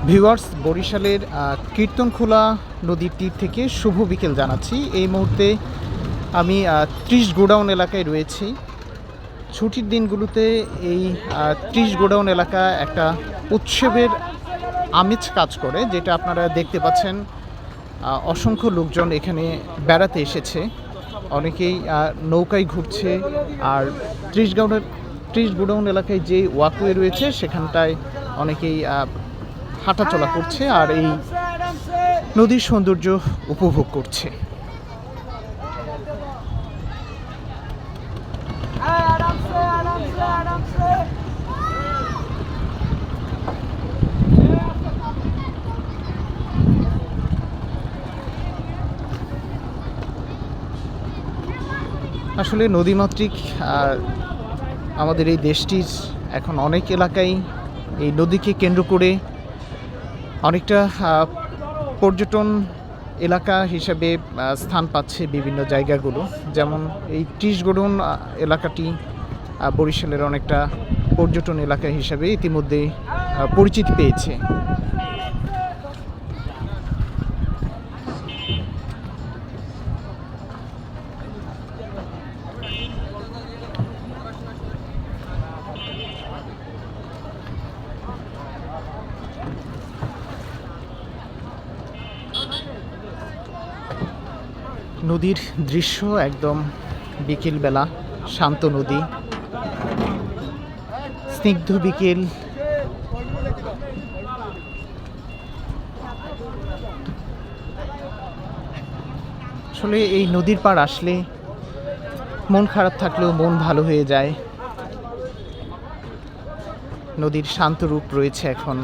Viewers, বরিশালের কীর্তনখোলা নদীর তীর থেকে শুভ বিকেল জানাচ্ছি। এই মুহূর্তে আমি 30 গোডাউন এলাকায় রয়েছি। ছুটির দিনগুলোতে এই 30 গোডাউন এলাকা একটা উৎসবের আমেজ কাজ করে, যেটা আপনারা দেখতে পাচ্ছেন। অসংখ্য লোকজন এখানে বেড়াতে এসেছে, অনেকেই নৌকায় ঘুরছে। আর 30 গোডাউন এলাকায় যে ওয়াকওয়ে রয়েছে সেখানটায় অনেকেই হাঁটাচলা করছে আর এই নদীর সৌন্দর্য উপভোগ করছে। আসলে নদীমাতৃক আমাদের এই দেশটির এখন অনেক এলাকায় এই নদীকে কেন্দ্র করে অনেকটা পর্যটন এলাকা হিসেবে স্থান পাচ্ছে বিভিন্ন জায়গাগুলো। যেমন এই 30 গোডাউন এলাকাটি বরিশালের অনেকটা পর্যটন এলাকা হিসেবে ইতিমধ্যে পরিচিতি পেয়েছে। নদীর দৃশ্য একদম বিকেলবেলা, শান্ত নদী, স্নিগ্ধ বিকেল। আসলে এই নদীর পাড় আসলে মন খারাপ থাকলেও মন ভালো হয়ে যায়। নদীর শান্ত রূপ রয়েছে এখন।